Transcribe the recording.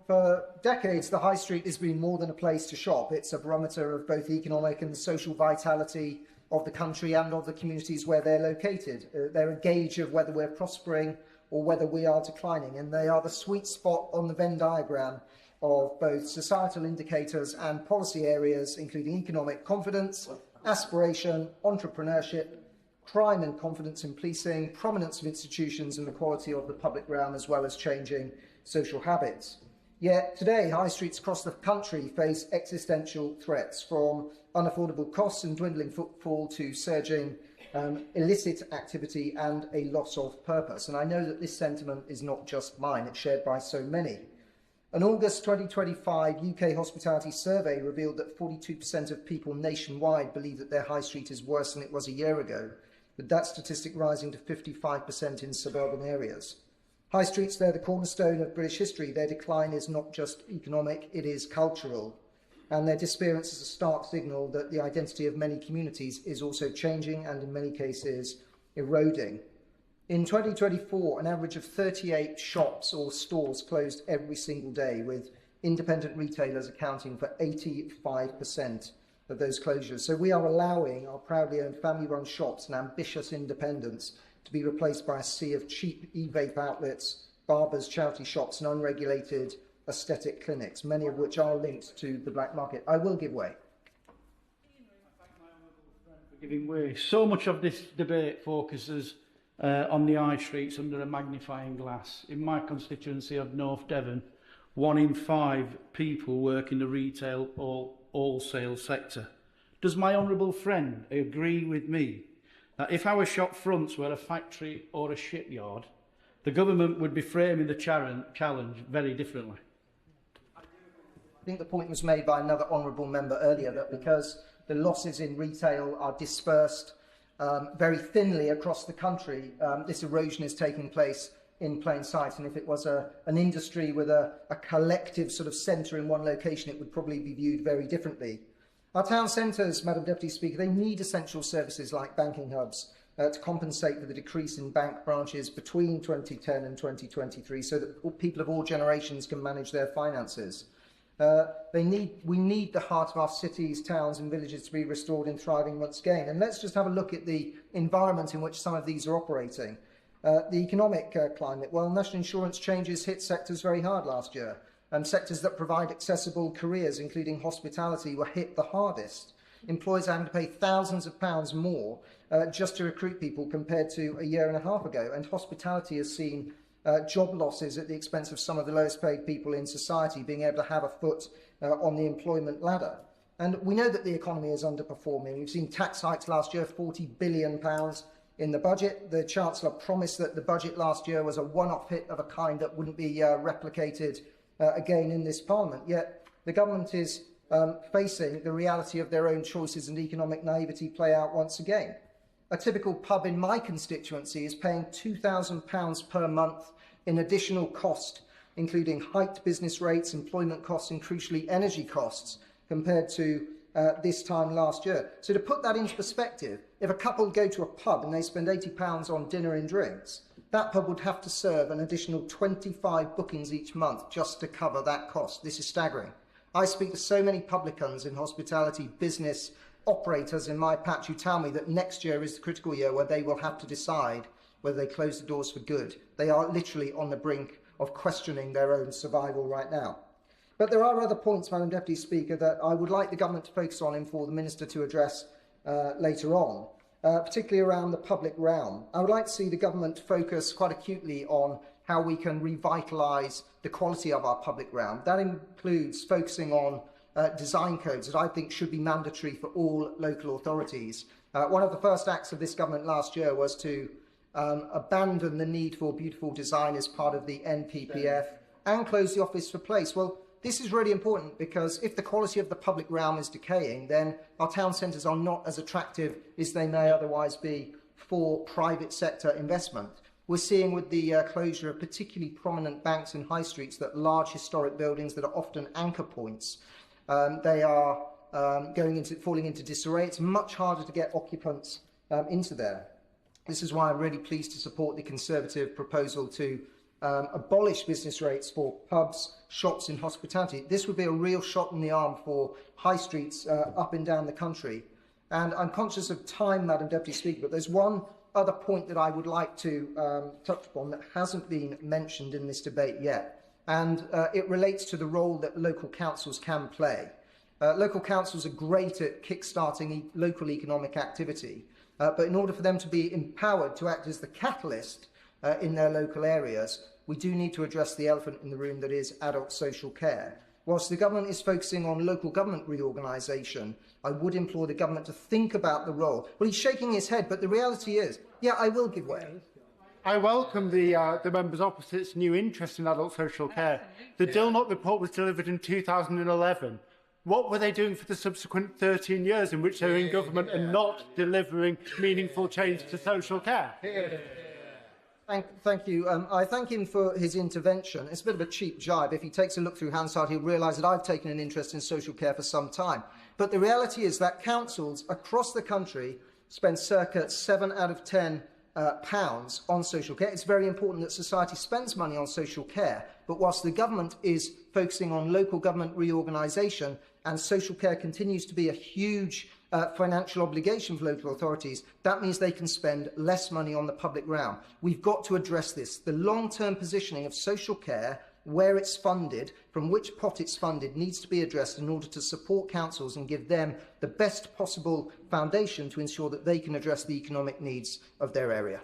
for decades, the high street has been more than a place to shop. It's a barometer of both economic and social vitality of the country and of the communities where they're located. They're a gauge of whether we're prospering or whether we are declining, and they are the sweet spot on the Venn diagram of both societal indicators and policy areas, including economic confidence, aspiration, entrepreneurship, crime and confidence in policing, prominence of institutions and the quality of the public realm, as well as changing social habits. Yet today, high streets across the country face existential threats, from unaffordable costs and dwindling footfall to surging illicit activity and a loss of purpose. And I know that this sentiment is not just mine, it's shared by so many. An August 2025 UK hospitality survey revealed that 42% of people nationwide believe that their high street is worse than it was a year ago, with that statistic rising to 55% in suburban areas. High streets, they're the cornerstone of British history. Their decline is not just economic, it is cultural. And their disappearance is a stark signal that the identity of many communities is also changing and in many cases eroding. In 2024, an average of 38 shops or stores closed every single day, with independent retailers accounting for 85% of those closures. So we are allowing our proudly owned family-run shops and ambitious independents to be replaced by a sea of cheap e-vape outlets, barbers, charity shops and unregulated aesthetic clinics, many of which are linked to the black market. I will give way. For giving way. So much of this debate focuses on the high streets under a magnifying glass. In my constituency of North Devon, 1 in 5 people work in the retail or wholesale sector. Does my honourable friend agree with me that if our shop fronts were a factory or a shipyard, the government would be framing the challenge very differently? I think the point was made by another honourable member earlier that because the losses in retail are dispersed very thinly across the country, this erosion is taking place in plain sight. And if it was an industry with a collective sort of centre in one location, it would probably be viewed very differently. Our town centres, Madam Deputy Speaker, they need essential services like banking hubs to compensate for the decrease in bank branches between 2010 and 2023, so that people of all generations can manage their finances. We need the heart of our cities, towns and villages to be restored and thriving once again. And let's just have a look at the environment in which some of these are operating. The economic climate. Well, national insurance changes hit sectors very hard last year. Sectors that provide accessible careers, including hospitality, were hit the hardest. Employers are having to pay thousands of pounds more just to recruit people compared to a year and a half ago. And hospitality has seen job losses at the expense of some of the lowest paid people in society being able to have a foot on the employment ladder. And we know that the economy is underperforming. We've seen tax hikes last year, £40 billion in the budget. The Chancellor promised that the budget last year was a one-off hit of a kind that wouldn't be replicated again in this Parliament. Yet the government is facing the reality of their own choices and economic naivety play out once again. A typical pub in my constituency is paying £2,000 per month in additional cost, including hiked business rates, employment costs and, crucially, energy costs compared to this time last year. So to put that into perspective, if a couple go to a pub and they spend £80 on dinner and drinks, that pub would have to serve an additional 25 bookings each month just to cover that cost. This is staggering. I speak to so many publicans in hospitality, business, operators in my patch who tell me that next year is the critical year where they will have to decide whether they close the doors for good. They are literally on the brink of questioning their own survival right now. But there are other points, Madam Deputy Speaker, that I would like the government to focus on and for the Minister to address later on, particularly around the public realm. I would like to see the government focus quite acutely on how we can revitalise the quality of our public realm. That includes focusing on design codes that I think should be mandatory for all local authorities. One of the first acts of this government last year was to abandon the need for beautiful design as part of the NPPF and close the Office for Place. Well, this is really important because if the quality of the public realm is decaying, then our town centres are not as attractive as they may otherwise be for private sector investment. We're seeing with the closure of particularly prominent banks and high streets that large historic buildings that are often anchor points, they are falling into disarray. It's much harder to get occupants into there. This is why I'm really pleased to support the Conservative proposal to abolish business rates for pubs, shops and hospitality, this would be a real shot in the arm for high streets up and down the country. And I'm conscious of time, Madam Deputy Speaker, but there's one other point that I would like to touch upon that hasn't been mentioned in this debate yet. And it relates to the role that local councils can play. Local councils are great at kick-starting local economic activity, but in order for them to be empowered to act as the catalyst in their local areas, we do need to address the elephant in the room that is adult social care. Whilst the government is focusing on local government reorganisation, I would implore the government to think about the role. Well, he's shaking his head, but the reality is, yeah, I will give way. I welcome the members opposite's new interest in adult social care. The Dilnot report was delivered in 2011. What were they doing for the subsequent 13 years in which they were in government and not delivering meaningful change to social care? Thank you. I thank him for his intervention. It's a bit of a cheap jibe. If he takes a look through Hansard, he'll realise that I've taken an interest in social care for some time. But the reality is that councils across the country spend circa 7 out of 10 pounds on social care. It's very important that society spends money on social care. But whilst the government is focusing on local government reorganisation and social care continues to be a huge financial obligation for local authorities, that means they can spend less money on the public realm. We've got to address this. The long-term positioning of social care, where it's funded, from which pot it's funded, needs to be addressed in order to support councils and give them the best possible foundation to ensure that they can address the economic needs of their area.